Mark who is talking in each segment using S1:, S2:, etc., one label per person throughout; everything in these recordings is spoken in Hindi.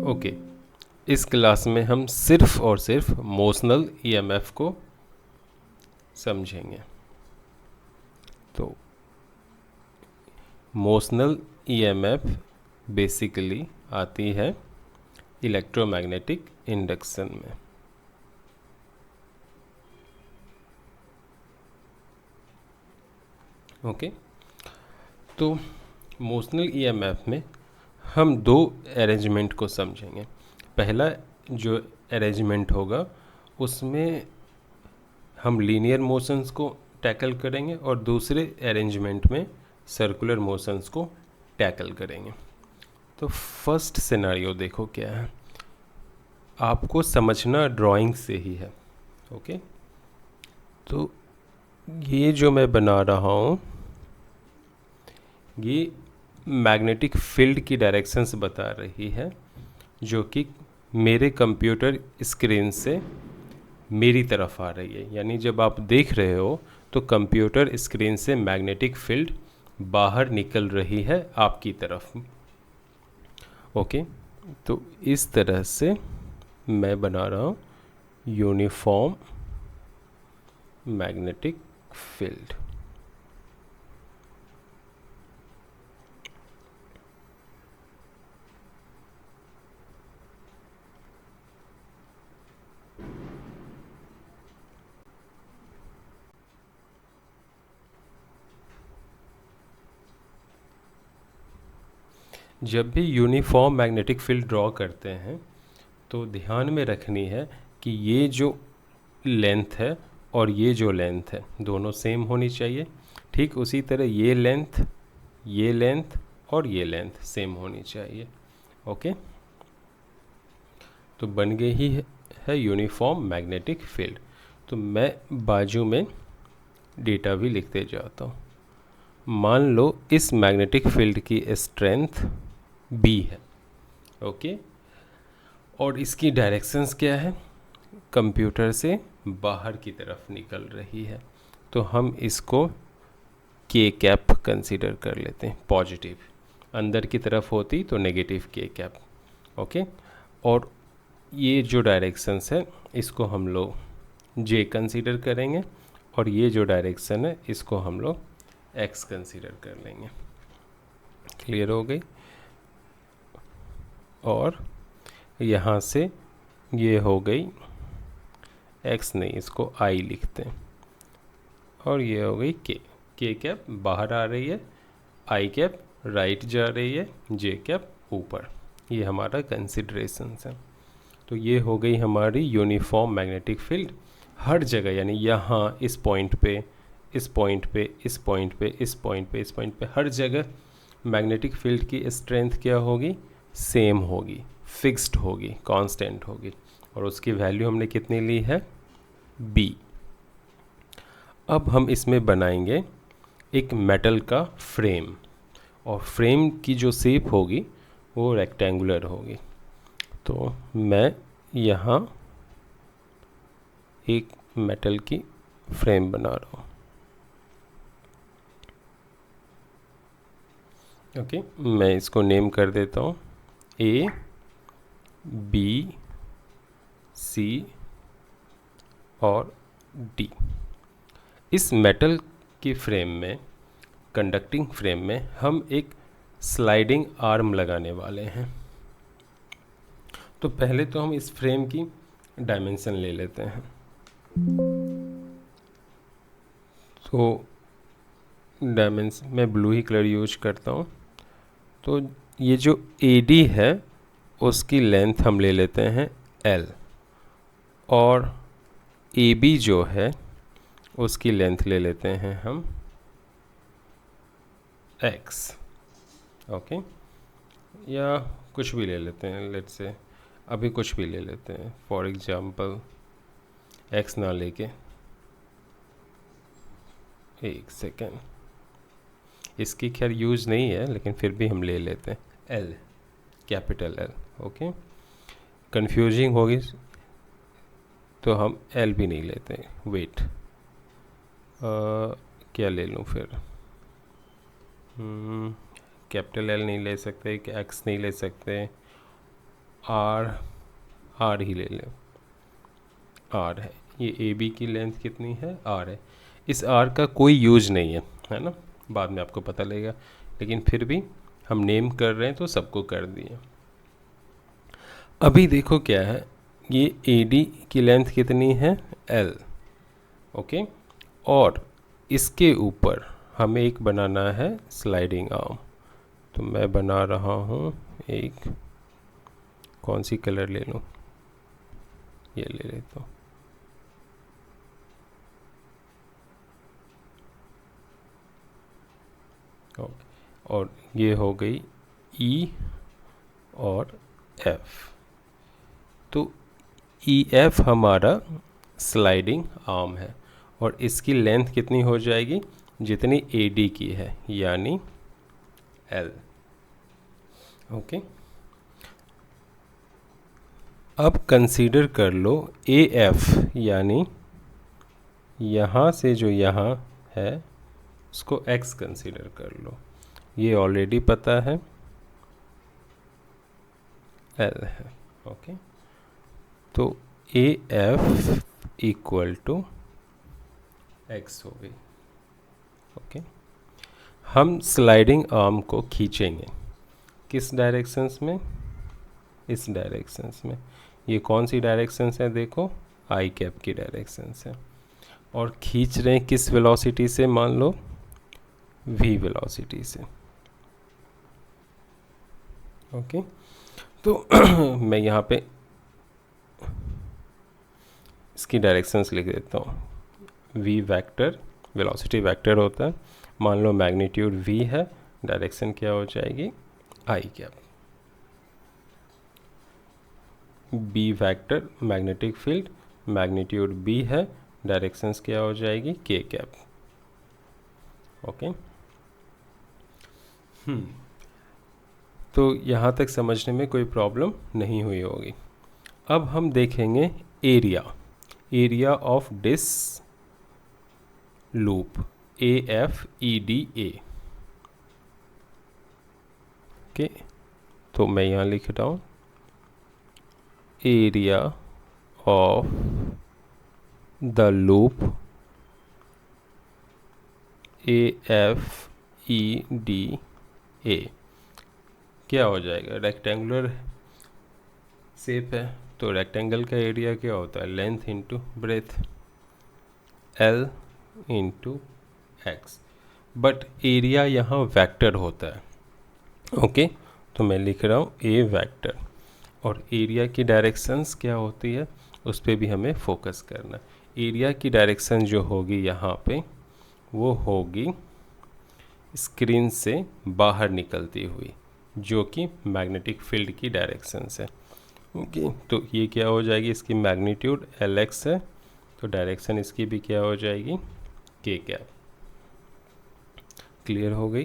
S1: ओके, इस क्लास में हम सिर्फ और सिर्फ मोशनल ईएमएफ को समझेंगे। तो मोशनल ईएमएफ बेसिकली आती है इलेक्ट्रोमैग्नेटिक इंडक्शन में। ओके, तो मोशनल ईएमएफ में हम दो अरेंजमेंट को समझेंगे। पहला जो अरेंजमेंट होगा उसमें हम लीनियर मोशंस को टैकल करेंगे और दूसरे अरेंजमेंट में सर्कुलर मोशंस को टैकल करेंगे। तो फर्स्ट सिनेरियो देखो क्या है, आपको समझना ड्राइंग से ही है। ओके, तो ये जो मैं बना रहा हूँ ये मैग्नेटिक फील्ड की डायरेक्शंस बता रही है जो कि मेरे कंप्यूटर स्क्रीन से मेरी तरफ आ रही है। यानी जब आप देख रहे हो तो कंप्यूटर स्क्रीन से मैग्नेटिक फील्ड बाहर निकल रही है आपकी तरफ। ओके, तो इस तरह से मैं बना रहा हूँ यूनिफॉर्म मैग्नेटिक फील्ड। जब भी यूनिफॉर्म मैग्नेटिक फील्ड ड्रॉ करते हैं तो ध्यान में रखनी है कि ये जो लेंथ है और ये जो लेंथ है दोनों सेम होनी चाहिए। ठीक उसी तरह ये लेंथ और ये लेंथ सेम होनी चाहिए। ओके, तो बन गई ही है यूनिफॉर्म मैग्नेटिक फील्ड। तो मैं बाजू में डेटा भी लिखते जाता हूँ। मान लो इस मैग्नेटिक फील्ड की स्ट्रेंथ B है। ओके, और इसकी डायरेक्शंस क्या है, कंप्यूटर से बाहर की तरफ निकल रही है। तो हम इसको K कैप कंसीडर कर लेते हैं, पॉजिटिव। अंदर की तरफ होती तो नेगेटिव K कैप। ओके, और ये जो डायरेक्शंस है इसको हम लोग J कंसीडर करेंगे और ये जो डायरेक्शन है इसको हम लोग X कंसीडर कर लेंगे। क्लियर हो गई। और यहाँ से ये हो गई X, नहीं इसको I लिखते हैं, और ये हो गई K कैप बाहर आ रही है, I कैप राइट जा रही है, J कैप ऊपर। ये हमारा कंसिडरेशंस है। तो ये हो गई हमारी यूनिफॉर्म मैग्नेटिक फील्ड हर जगह, यानी यहाँ इस पॉइंट पे, इस पॉइंट पे, इस पॉइंट पे, इस पॉइंट पे, इस पॉइंट पे, हर जगह मैग्नेटिक फील्ड की स्ट्रेंथ क्या होगी, सेम होगी, फिक्स्ड होगी, कांस्टेंट होगी। और उसकी वैल्यू हमने कितनी ली है, B। अब हम इसमें बनाएंगे एक मेटल का फ्रेम, और फ्रेम की जो शेप होगी वो रेक्टेंगुलर होगी। तो मैं यहाँ एक मेटल की फ्रेम बना रहा हूँ। ओके, मैं इसको नेम कर देता हूँ A, B, C और D। इस मेटल की फ्रेम में, कंडक्टिंग फ्रेम में, हम एक स्लाइडिंग आर्म लगाने वाले हैं। तो पहले तो हम इस फ्रेम की डायमेंशन ले लेते हैं। तो डायमेंशन मैं ब्लू ही कलर यूज करता हूँ। तो ये जो AD है उसकी लेंथ हम ले लेते हैं L, और AB जो है उसकी लेंथ ले लेते हैं हम X। ओके, या कुछ भी ले लेते हैं, लेट्स से अभी कुछ भी ले लेते हैं, फॉर एग्जांपल X ना लेके, एक सेकेंड, इसकी खैर यूज़ नहीं है लेकिन फिर भी हम ले लेते हैं L, capital L। Okay, confusing होगी तो हम L भी नहीं लेते। वेट, क्या ले लूँ फिर, कैपिटल L नहीं ले सकते, X नहीं ले सकते, आर ही ले लें, आर है, ये ए बी की लेंथ कितनी है, आर है। इस आर का कोई यूज नहीं है ना, बाद में आपको पता लगेगा, लेकिन फिर भी हम नेम कर रहे हैं तो सबको कर दिए। अभी देखो क्या है, ये ए डी की लेंथ कितनी है, एल, ओके, और इसके ऊपर हमें एक बनाना है स्लाइडिंग आर्म। तो मैं बना रहा हूँ एक, कौन सी कलर ले लूँ, ये ले लेता हूँ। और ये हो गई ई और एफ। तो ई एफ हमारा स्लाइडिंग आर्म है और इसकी लेंथ कितनी हो जाएगी, जितनी ए डी की है, यानी एल, ओके। अब कंसीडर कर लो ए एफ, यानी यहाँ से जो यहाँ है उसको एक्स कंसीडर कर लो, ये ऑलरेडी पता है एल है, ओके। तो A F equal to X हो गई, ओके। हम स्लाइडिंग आर्म को खींचेंगे किस डायरेक्शंस में, इस डायरेक्शंस में। ये कौन सी डायरेक्शंस है, देखो आई कैप की डायरेक्शंस है, और खींच रहे हैं किस वेलोसिटी से, मान लो v वेलोसिटी से, ओके। तो मैं यहाँ पे इसकी डायरेक्शंस लिख देता हूँ। v वेक्टर वेलोसिटी वेक्टर होता है, मान लो मैग्नीट्यूड v है, डायरेक्शन क्या हो जाएगी, i cap. b vector magnetic field, magnitude b है, डायरेक्शंस क्या हो जाएगी, k कैप, ओके। तो यहाँ तक समझने में कोई प्रॉब्लम नहीं हुई होगी। अब हम देखेंगे area, area of this loop A F E D A, okay. तो मैं यहाँ लिख रहा हूँ area of the loop A F E D A, क्या हो जाएगा, रेक्टेंगुलर शेप है तो रेक्टेंगल का एरिया क्या होता है, length into breadth, L into x. But area यहाँ वेक्टर होता है, ओके। तो मैं लिख रहा हूँ ए वेक्टर, और एरिया की डायरेक्शंस क्या होती है उस पर भी हमें फोकस करना। एरिया की डायरेक्शन जो होगी यहाँ पे, वो होगी स्क्रीन से बाहर निकलती हुई, जो कि मैग्नेटिक फील्ड की डायरेक्शन है, ओके। तो ये क्या हो जाएगी, इसकी मैग्नीट्यूड एल एक्स है, तो डायरेक्शन इसकी भी क्या हो जाएगी, के कैप। क्लियर हो गई,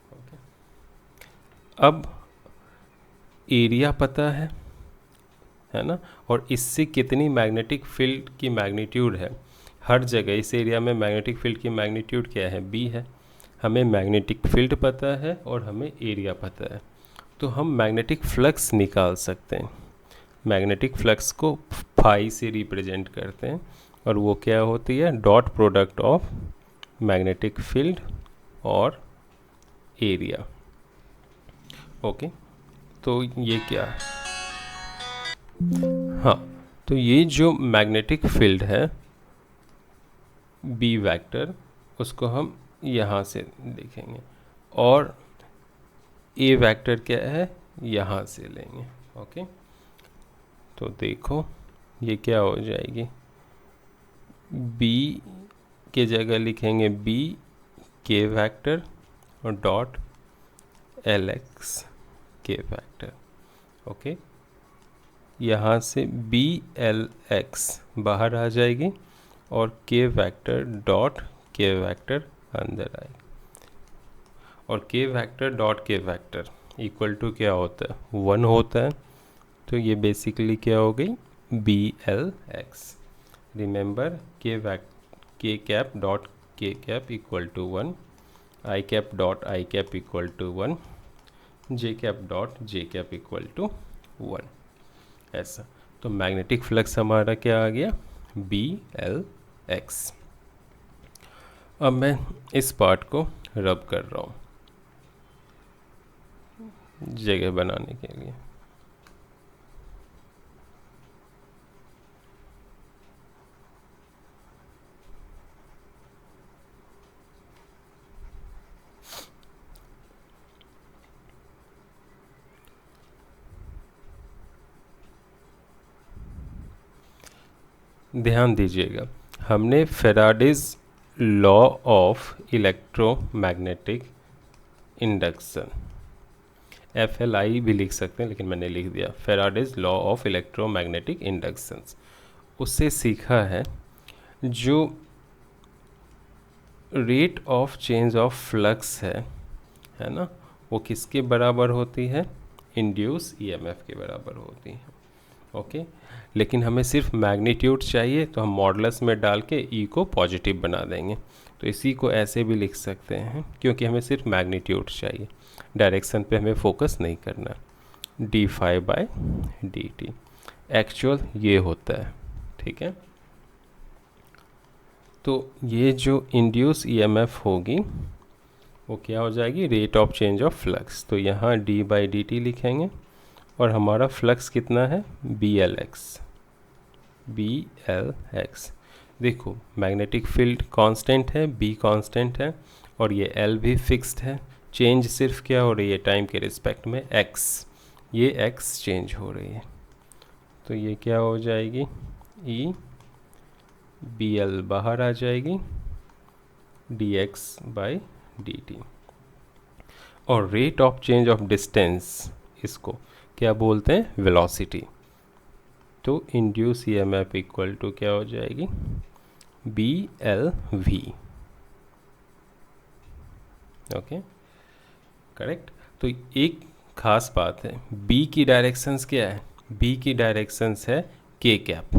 S1: ओके। अब एरिया पता है ना, और इससे कितनी मैग्नेटिक फील्ड की मैग्नीट्यूड है, हर जगह इस एरिया में मैग्नेटिक फील्ड की मैग्नीट्यूड क्या है, बी है। हमें मैग्नेटिक फील्ड पता है और हमें एरिया पता है, तो हम मैग्नेटिक फ्लक्स निकाल सकते हैं। मैग्नेटिक फ्लक्स को फाई से रिप्रेजेंट करते हैं, और वो क्या होती है, dot product of magnetic field और एरिया, ओके। तो ये क्या है, हाँ, तो ये जो मैग्नेटिक फील्ड है बी वेक्टर, उसको हम यहाँ से देखेंगे, और ए वेक्टर क्या है, यहाँ से लेंगे, ओके। तो देखो ये क्या हो जाएगी, बी के जगह लिखेंगे बी के वेक्टर और डॉट एल एक्स के वेक्टर, ओके। यहाँ से बी एल एक्स बाहर आ जाएगी और के वेक्टर डॉट के वेक्टर अंदर आएगी, और के वेक्टर डॉट के वेक्टर इक्वल टू क्या होता है, 1 होता है। तो ये बेसिकली क्या हो गई, B L X. Remember K cap dot K cap equal to 1, I cap dot I cap equal to 1, J cap dot J cap equal to 1, ऐसा। तो मैग्नेटिक फ्लक्स हमारा क्या आ गया, बी एल एक्स। अब मैं इस पार्ट को रब कर रहा हूँ जगह बनाने के लिए। ध्यान दीजिएगा, हमने Faraday's law of electromagnetic induction, FLI भी लिख सकते हैं लेकिन मैंने लिख दिया Faraday's law of electromagnetic inductions, उससे सीखा है जो rate of change of flux है ना, वो किसके बराबर होती है, इंड्यूस EMF के बराबर होती है। ओके, लेकिन हमें सिर्फ मैग्नीट्यूड चाहिए तो हम मॉडुलस में डाल के ई को पॉजिटिव बना देंगे। तो इसी को ऐसे भी लिख सकते हैं क्योंकि हमें सिर्फ मैग्नीट्यूड चाहिए, डायरेक्शन पे हमें फोकस नहीं करना। D phi by D T actual ये होता है, ठीक है। तो ये जो इंड्यूस EMF होगी वो क्या हो जाएगी, rate of change of flux. तो यहाँ डी बाई डी टी लिखेंगे और हमारा फ्लक्स कितना है, बी एल एक्स। देखो मैग्नेटिक फील्ड कांस्टेंट है, बी कांस्टेंट है और ये एल भी फिक्स्ड है। चेंज सिर्फ क्या हो रही है, टाइम के रिस्पेक्ट में एक्स, ये एक्स चेंज हो रही है। तो ये क्या हो जाएगी, ई बी एल बाहर आ जाएगी, D X by D T. और rate of change of distance इसको क्या बोलते हैं, वेलोसिटी। तो इंड्यूस EMF इक्वल टू क्या हो जाएगी, B L V. Okay, correct. तो एक खास बात है, बी की डायरेक्शंस क्या है, बी की डायरेक्शंस है के कैप,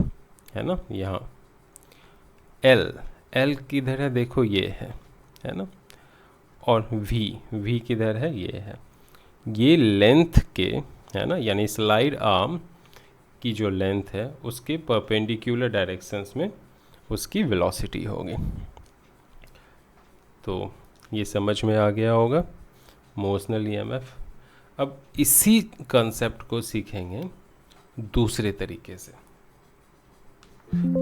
S1: है ना। यहाँ एल किधर है, देखो ये है ना। और वी किधर है, ये है। ये लेंथ के, है ना, यानी स्लाइड आर्म की जो लेंथ है उसके परपेंडिकुलर डायरेक्शंस में उसकी वेलोसिटी होगी। तो ये समझ में आ गया होगा मोशनल EMF। अब इसी कंसेप्ट को सीखेंगे दूसरे तरीके से।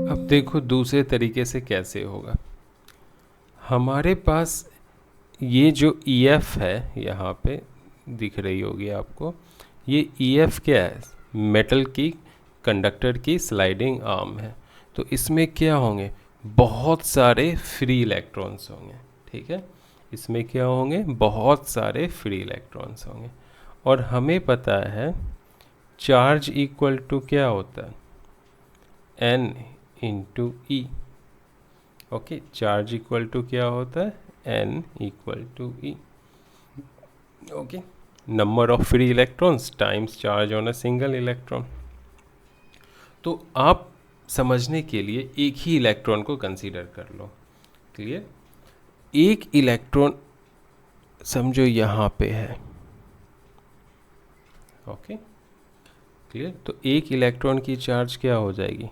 S1: अब देखो दूसरे तरीके से कैसे होगा। हमारे पास ये जो EF है यहाँ पे दिख रही होगी आपको, ये EF क्या है, मेटल की कंडक्टर की स्लाइडिंग आर्म है। तो इसमें क्या होंगे, बहुत सारे फ्री इलेक्ट्रॉन्स होंगे, ठीक है। इसमें क्या होंगे, बहुत सारे फ्री इलेक्ट्रॉन्स होंगे। और हमें पता है चार्ज इक्वल टू क्या होता है, N into E. Okay, charge equal to क्या होता है, N equal to E. Okay, number of free electrons times charge on a single electron. तो आप समझने के लिए एक ही इलेक्ट्रॉन को कंसीडर कर लो, क्लियर। एक इलेक्ट्रॉन समझो यहाँ पे है, ओके क्लियर। तो एक इलेक्ट्रॉन की चार्ज क्या हो जाएगी,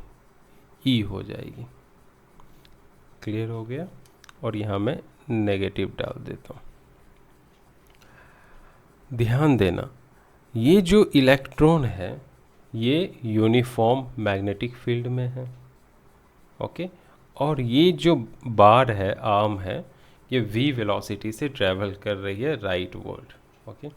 S1: ई हो जाएगी, क्लियर हो गया। और यहाँ मैं नेगेटिव डाल देता हूँ। ध्यान देना, ये जो इलेक्ट्रॉन है ये यूनिफॉर्म मैग्नेटिक फील्ड में है, ओके। और ये जो बार है, आर्म है, ये v वेलोसिटी से ट्रैवल कर रही है राइट वर्ड, ओके।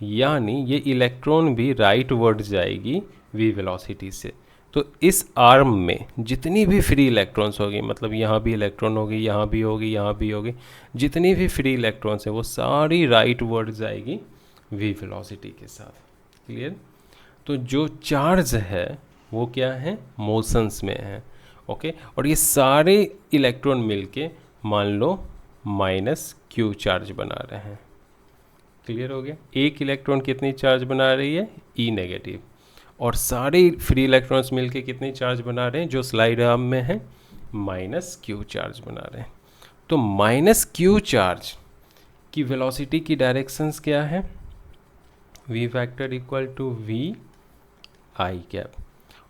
S1: यानी ये इलेक्ट्रॉन भी राइट वर्ड जाएगी v वेलोसिटी से। तो इस आर्म में जितनी भी फ्री इलेक्ट्रॉन्स होगी, मतलब यहाँ भी इलेक्ट्रॉन होगी, यहाँ भी होगी, यहाँ भी होगी, जितनी भी फ्री इलेक्ट्रॉन्स है वो सारी राइट वर्ड जाएगी v वेलोसिटी के साथ, क्लियर। तो जो चार्ज है वो क्या है, मोशंस में है, ओके। और ये सारे इलेक्ट्रॉन मिलके मान लो -q चार्ज बना रहे हैं, क्लियर हो गया। एक इलेक्ट्रॉन कितनी चार्ज बना रही है, E नेगेटिव। और सारे फ्री इलेक्ट्रॉन्स मिलके कितनी चार्ज बना रहे हैं, जो स्लाइड आर्म में है -q चार्ज बना रहे हैं। तो -q चार्ज की वेलोसिटी की डायरेक्शंस क्या है, V vector equal to V I cap.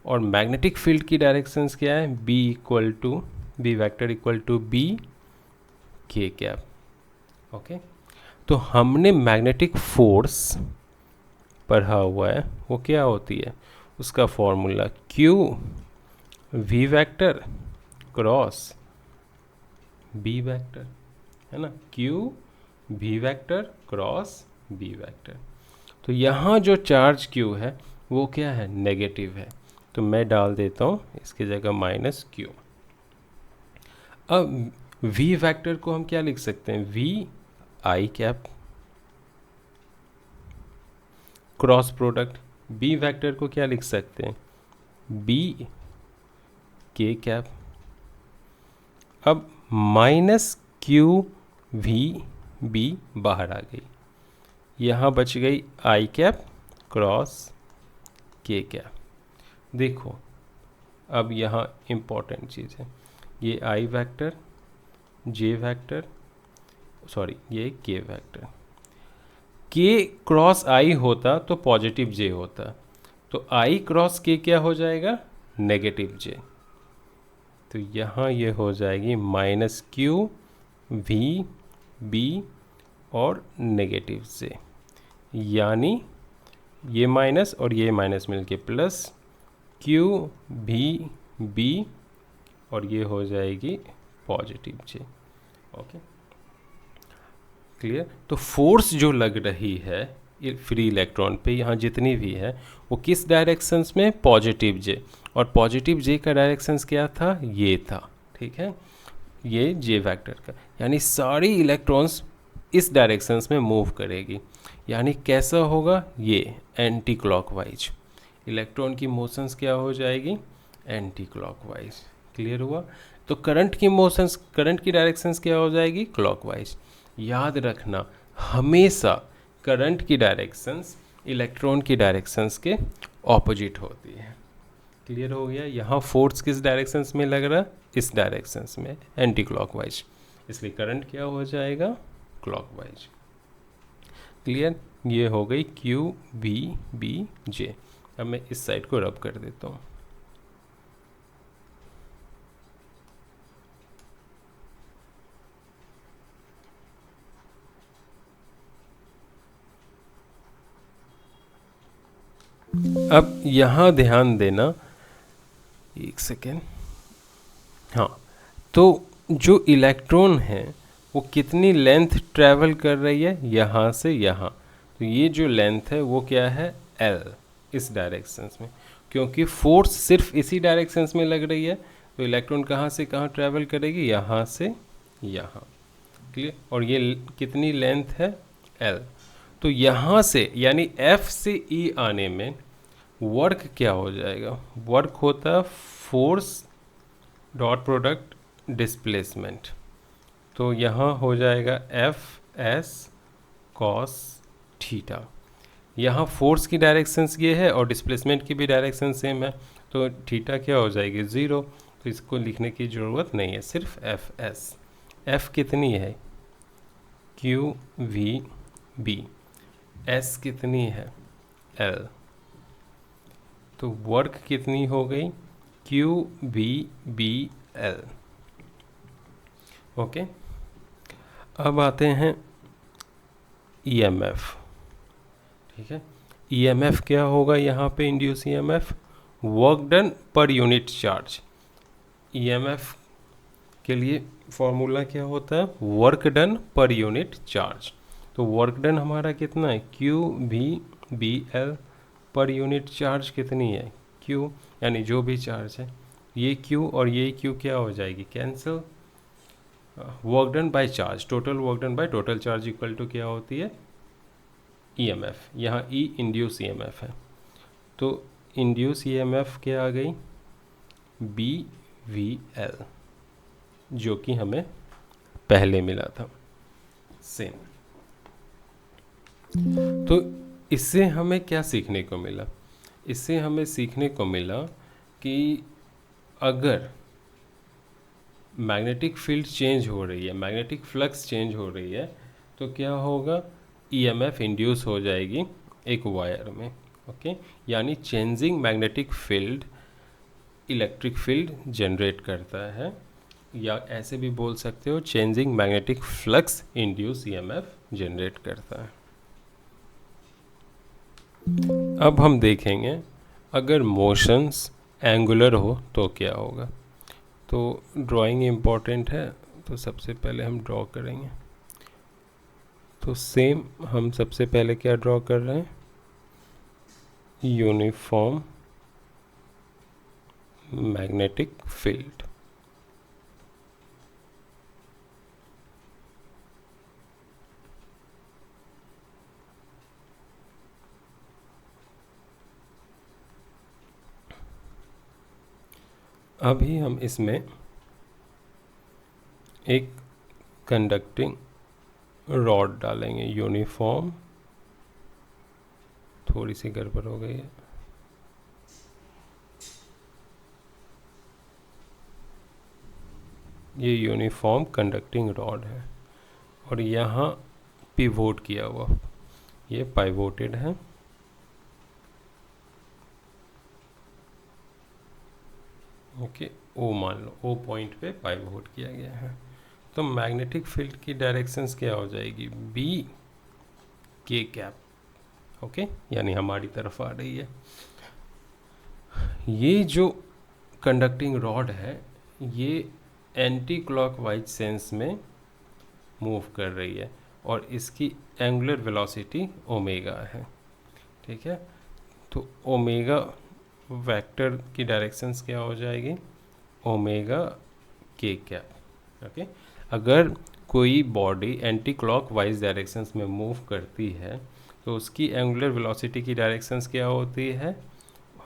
S1: और मैग्नेटिक फील्ड की डायरेक्शंस क्या है, B equal to B vector equal to B K cap. Okay, तो हमने मैग्नेटिक फोर्स पढ़ा हुआ है, वो क्या होती है, उसका formula Q V vector cross B vector, है ना, Q V vector cross B vector. तो यहाँ जो चार्ज क्यू है वो क्या है, नेगेटिव है, तो मैं डाल देता हूँ इसकी जगह माइनस क्यू। अब वी वेक्टर को हम क्या लिख सकते हैं, V I cap cross product, B vector को क्या लिख सकते हैं, बी के कैप। अब माइनस क्यू वी बी बाहर आ गई, यहाँ बच गई आई कैप क्रॉस के कैप। देखो अब यहाँ इम्पॉर्टेंट चीज़ है, ये आई वेक्टर जे वेक्टर सॉरी ये के वेक्टर, के क्रॉस आई होता तो पॉजिटिव जे होता, तो आई क्रॉस के क्या हो जाएगा, नेगेटिव जे। तो यहाँ ये हो जाएगी माइनस क्यू वी बी और नेगेटिव जे, यानी ये माइनस और ये माइनस मिलके प्लस क्यू भी बी और ये हो जाएगी पॉजिटिव जे। Okay, clear. तो फोर्स जो लग रही है फ्री इलेक्ट्रॉन पे यहाँ जितनी भी है वो किस डायरेक्शंस में, पॉजिटिव जे, और पॉजिटिव जे का डायरेक्शंस क्या था, ये था, ठीक है, ये जे वेक्टर का, यानी सारी इलेक्ट्रॉन्स इस डायरेक्शंस में मूव करेगी। यानी कैसा होगा, ये एंटी क्लॉकवाइज, इलेक्ट्रॉन की मोशंस क्या हो जाएगी, एंटी क्लॉकवाइज। क्लियर हुआ। तो करंट की मोशंस, करंट की डायरेक्शंस क्या हो जाएगी, क्लॉकवाइज। याद रखना हमेशा करंट की डायरेक्शंस इलेक्ट्रॉन की डायरेक्शंस के ऑपोजिट होती है। क्लियर हो गया। यहाँ फोर्स किस डायरेक्शंस में लग रहा, इस डायरेक्शंस में, एंटी क्लॉकवाइज, इसलिए करंट क्या हो जाएगा, क्लॉकवाइज। क्लियर। ये हो गई क्यू बी बी जे। अब मैं इस साइड को रब कर देता हूँ। अब यहाँ ध्यान देना, एक सेकेंड, हाँ, तो जो इलेक्ट्रॉन है वो कितनी लेंथ ट्रैवल कर रही है, यहाँ से यहाँ, तो ये जो लेंथ है वो क्या है, एल, इस डायरेक्शंस में, क्योंकि फोर्स सिर्फ इसी डायरेक्शंस में लग रही है, तो इलेक्ट्रॉन कहाँ से कहाँ ट्रैवल करेगी, यहाँ से यहाँ। क्लियर। और ये कितनी लेंथ है, एल। तो यहाँ से यानी एफ से ई आने में वर्क क्या हो जाएगा, वर्क होता है फोर्स डॉट प्रोडक्ट डिस्प्लेसमेंट, तो यहाँ हो जाएगा एफ एस कॉस थीटा। यहाँ फोर्स की डायरेक्शंस ये है और डिस्प्लेसमेंट की भी डायरेक्शन सेम है, तो थीटा क्या हो जाएगी, ज़ीरो, तो इसको लिखने की ज़रूरत नहीं है, सिर्फ एफ एस। एफ कितनी है, क्यू वी बी, एस कितनी है, एल, तो वर्क कितनी हो गई, Q B B L. Okay, अब आते हैं ईएमएफ। ठीक है, ईएमएफ क्या होगा यहाँ पे, induce EMF, work done per unit charge. EMF के लिए फॉर्मूला क्या होता है, work done per unit charge. तो वर्क डन हमारा कितना है, Q B B L, per unit charge कितनी है, क्यू, यानी जो भी चार्ज है, ये क्यू और ये क्यू क्या हो जाएगी, cancel. Work done by charge, total work done by total charge equal to क्या होती है, ईएमएफ। यहाँ ई इंड्यूस ईएमएफ है, तो इंड्यूस ईएमएफ क्या आ गई, बी वी एल, जो कि हमें पहले मिला था सेम। तो इससे हमें क्या सीखने को मिला, इससे हमें सीखने को मिला कि अगर मैग्नेटिक फील्ड चेंज हो रही है, मैग्नेटिक फ्लक्स चेंज हो रही है, तो क्या होगा, ईएमएफ इंड्यूस हो जाएगी एक वायर में। ओके, यानी changing magnetic field electric field generate करता है, या ऐसे भी बोल सकते हो changing magnetic flux induce EMF generate करता है। अब हम देखेंगे अगर मोशंस एंगुलर हो तो क्या होगा। तो ड्राइंग इम्पॉर्टेंट है, तो सबसे पहले हम ड्रॉ करेंगे। तो सेम हम सबसे पहले क्या ड्रॉ कर रहे हैं, यूनिफॉर्म मैग्नेटिक फील्ड। अभी हम इसमें एक कंडक्टिंग रॉड डालेंगे, यूनिफॉर्म, थोड़ी सी गड़बड़ हो गई है, ये यूनिफॉर्म कंडक्टिंग रॉड है और यहाँ पिवोट किया हुआ, ये पाइवोटेड है। ओके, ओ मान लो, ओ पॉइंट पे पाइवोट किया गया है। तो मैग्नेटिक फील्ड की डायरेक्शंस क्या हो जाएगी, बी के कैप। ओके, यानी हमारी तरफ आ रही है। ये जो कंडक्टिंग रॉड है ये एंटी क्लॉकवाइज सेंस में मूव कर रही है और इसकी एंगुलर वेलोसिटी ओमेगा है। ठीक है, तो ओमेगा वेक्टर की डायरेक्शंस क्या हो जाएगी, ओमेगा के कैप। ओके, अगर कोई बॉडी एंटी क्लॉकवाइज डायरेक्शंस में मूव करती है तो उसकी एंगुलर वेलोसिटी की डायरेक्शंस क्या होती है,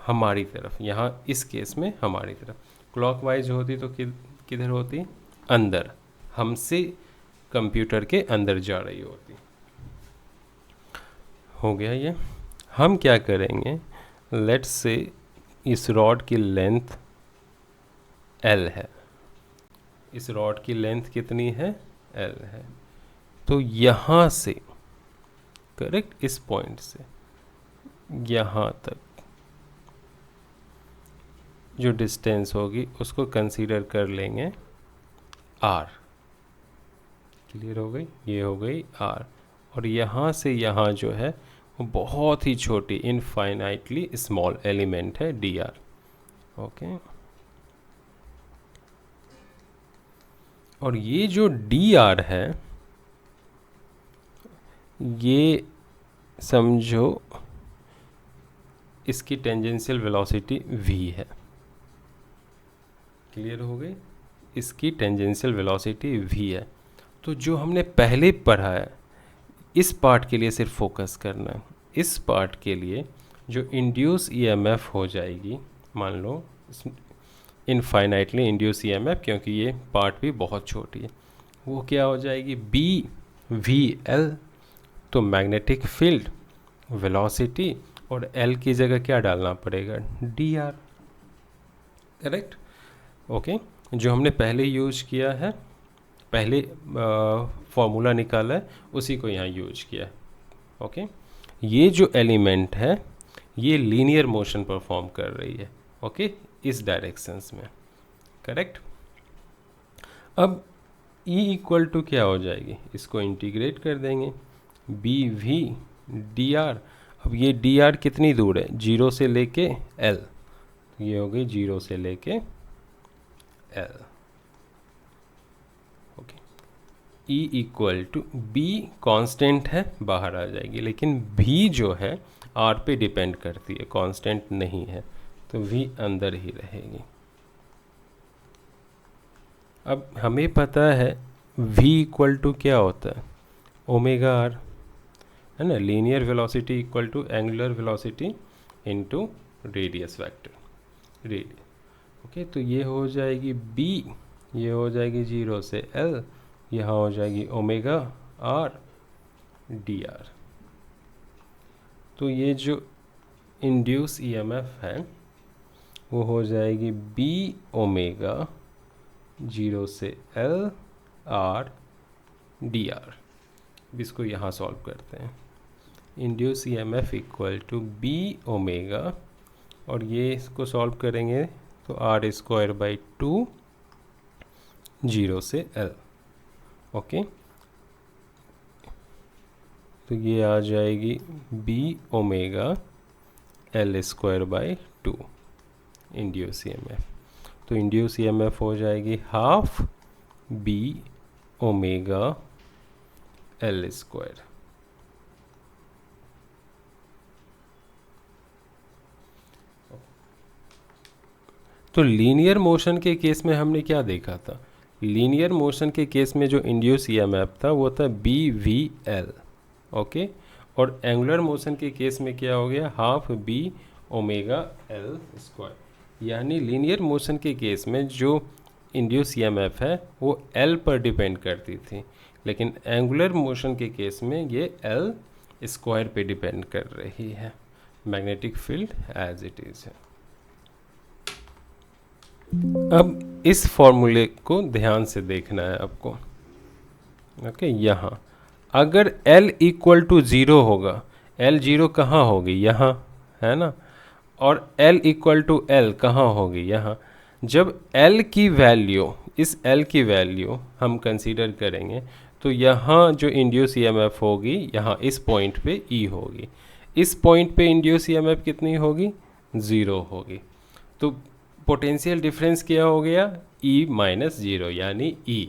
S1: हमारी तरफ। यहाँ इस केस में हमारी तरफ, क्लॉकवाइज होती तो किधर होती, अंदर, हमसे कंप्यूटर के अंदर जा रही होती। हो गया ये। हम क्या करेंगे, लेट्स से इस रॉड की लेंथ L है, इस रॉड की लेंथ कितनी है, L है। तो यहाँ से करेक्ट, इस पॉइंट से यहाँ तक जो डिस्टेंस होगी उसको कंसीडर कर लेंगे R। क्लियर हो गई, ये हो गई R। और यहाँ से यहाँ जो है वो बहुत ही छोटी इनफाइनाइटली स्मॉल एलिमेंट है dr। ओके, और ये जो dr है ये समझो इसकी टेंजेंशियल वेलोसिटी v है। क्लियर हो गई, इसकी टेंजेंशियल वेलोसिटी v है। तो जो हमने पहले पढ़ा है इस पार्ट के लिए सिर्फ फोकस करना है। इस पार्ट के लिए जो इंड्यूस ईएमएफ हो जाएगी, मान लो इनफाइनाइटली इंड्यूस ईएमएफ, क्योंकि ये पार्ट भी बहुत छोटी है, वो क्या हो जाएगी, बी वी एल। तो मैग्नेटिक फील्ड, वेलोसिटी और एल की जगह क्या डालना पड़ेगा, डी आर। करेक्ट। ओके, जो हमने पहले यूज किया है, पहले फॉर्मूला निकाला है, उसी को यहाँ यूज किया है। ओके, ये जो एलिमेंट है ये लीनियर मोशन परफॉर्म कर रही है। ओके, इस डायरेक्शंस में। करेक्ट। अब E इक्वल टू क्या हो जाएगी, इसको इंटीग्रेट कर देंगे, बी वी डी आर। अब ये डी आर कितनी दूर है, 0 से लेके L, ये हो गई 0 से लेके L। E equal to B constant है, बाहर आ जाएगी, लेकिन V जो है R पे डिपेंड करती है, कांस्टेंट नहीं है, तो V अंदर ही रहेगी। अब हमें पता है V इक्वल टू क्या होता है, ओमेगा R, है ना। Linear velocity equal to angular velocity into radius vector, radius. Okay, तो ये हो जाएगी B, ये हो जाएगी 0 से L, यहाँ हो जाएगी ओमेगा R डी आर। तो ये जो इंड्यूस ईएमएफ है वो हो जाएगी B ओमेगा 0 से L R डी आर। इसको यहाँ सॉल्व करते हैं, induce EMF equal to B omega, और ये इसको सॉल्व करेंगे तो आर स्क्वायर बाई 2 0 से L। ओके, तो ये आ जाएगी B omega L square by 2 induce EMF। तो इंड्यूस EMF हो जाएगी half B omega L square. तो लीनियर मोशन के केस में हमने क्या देखा था? लीनियर मोशन के केस में जो इंड्यूस EMF था वो था BVL। ओके, और एंगुलर मोशन के केस में क्या हो गया? Half B omega L square. यानी लीनियर मोशन के केस में जो इंड्यूस EMF है वो L पर डिपेंड करती थी, लेकिन एंगुलर मोशन के केस में ये L स्क्वायर पे डिपेंड कर रही है। Magnetic field as it is है। अब इस फॉर्मूले को ध्यान से देखना है आपको। ओके, यहाँ अगर L इक्वल टू 0 होगा, L 0 कहाँ होगी? यहाँ, है ना। और L इक्वल टू L कहाँ होगी? यहाँ। जब L की वैल्यू, इस L की वैल्यू हम कंसीडर करेंगे तो यहाँ जो इंड्यूस EMF होगी, यहाँ इस पॉइंट पे E होगी। इस पॉइंट पे इंड्यूस EMF कितनी होगी? 0 होगी। तो पोटेंशियल डिफरेंस क्या हो गया? E माइनस 0, यानी E।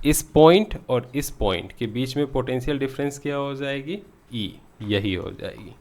S1: इस पॉइंट और इस पॉइंट के बीच में पोटेंशियल डिफरेंस क्या हो जाएगी? E, यही हो जाएगी।